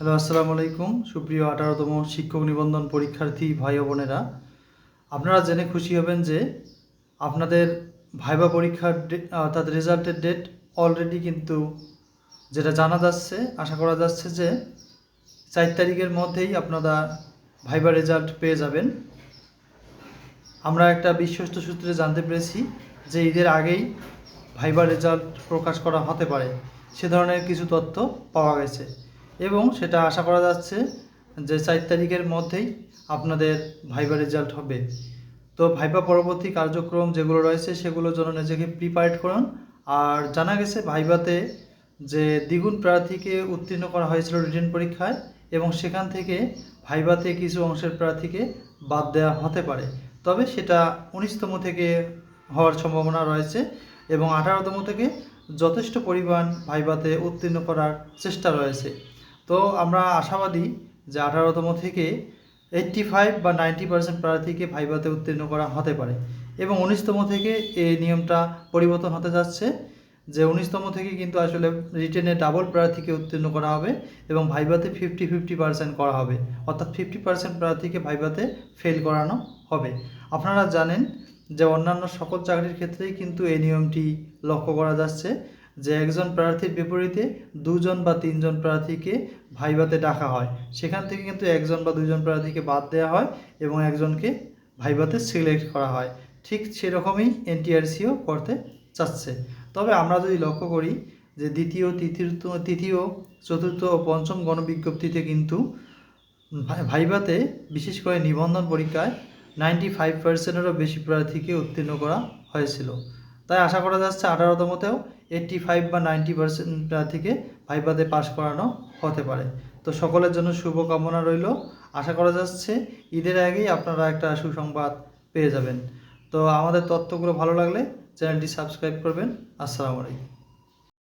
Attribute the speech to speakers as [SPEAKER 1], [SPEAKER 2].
[SPEAKER 1] Hello, আসসালামু আলাইকুম। সুপ্রিয় 18তম শিক্ষক নিবন্ধন পরীক্ষার্থী ভাই ও বোনেরা, আপনারা জেনে খুশি হবেন যে আপনাদের ভাইবা পরীক্ষার অর্থাৎ রেজাল্টের ডেট অলরেডি কিন্তু যেটা জানা যাচ্ছে, আশা করা যাচ্ছে যে 4 তারিখের মধ্যেই আপনারা ভাইবা রেজাল্ট পেয়ে যাবেন। আমরা একটা বিশ্বস্ত সূত্রে জানতে পেরেছি যে ঈদের আগেই ভাইবা রেজাল্ট প্রকাশ করা হতে পারে, সে ধরনের কিছু তথ্য পাওয়া গেছে এবং সেটা আশা করা যাচ্ছে যে 4 তারিখের মধ্যেই আপনাদের ভাইবা রেজাল্ট হবে। তো ভাইবা পরবর্তী কার্যক্রম যেগুলো রয়েছে সেগুলোর জন্য নিজেকে প্রিপারেড করুন। আর জানা গেছে ভাইবাতে যে দ্বিগুণ প্রার্থীকে উত্তীর্ণ করা হয়েছিল রিটেন পরীক্ষায়, এবং সেখান থেকে ভাইবাতে কিছু অংশের প্রার্থীকে বাদ দেওয়া হতে পারে। তবে সেটা 19তম থেকে হওয়ার সম্ভাবনা রয়েছে এবং 18তম থেকে যথেষ্ট পরিমাণ ভাইবাতে উত্তীর্ণ করার চেষ্টা রয়েছে। তো আমরা আশাবাদী যে 18তম থেকে 85 বা 90% প্রার্থীকে ভাইবাতে উত্তীর্ণ করা হতে পারে এবং 19তম থেকে এই নিয়মটা পরিবর্তন হতে যাচ্ছে যে 19তম থেকে কিন্তু আসলে রিটেনে ডাবল প্রার্থীকে উত্তীর্ণ করা হবে এবং ভাইবাতে 50-50% করা হবে, অর্থাৎ 50% প্রার্থীকে ভাইবাতে ফেল করানো হবে। আপনারা জানেন যে অন্যান্য সকল চাকরির ক্ষেত্রেই কিন্তু এই নিয়মটি লক্ষ্য করা যাচ্ছে যে একজন প্রার্থীর বিপরীতে 2 জন বা 3 জন প্রার্থীকে ভাইবাতে ডাকা হয়, সেখান থেকে কিন্তু 1 জন বা 2 জন প্রার্থীকে বাদ দেওয়া হয় এবং একজনকে ভাইবাতে সিলেক্ট করা হয়। ঠিক সেরকমই এনটিআরসিও করতে চাচ্ছে। তবে আমরা যদি লক্ষ্য করি যে দ্বিতীয়, তৃতীয়, চতুর্থ ও পঞ্চম গণবিজ্ঞপ্তিতে কিন্তু ভাইবাতে বিশেষ করে নিবন্ধন পরীক্ষায় 95%-এরও বেশি প্রার্থীকে উত্তীর্ণ করা হয়েছিল। তাই আশা করা যাচ্ছে 18তমতেও 85 বা 90% প্রার্থীকে ভাইবাতে পাস করানো হতে পারে। তো সকলের জন্য শুভকামনা রইল। আশা করা যাচ্ছে ঈদের আগেই আপনারা একটা সুসংবাদ পেয়ে যাবেন। তো আমাদের তথ্যগুলো ভালো লাগলে চ্যানেলটি সাবস্ক্রাইব করবেন। আসসালামু আলাইকুম।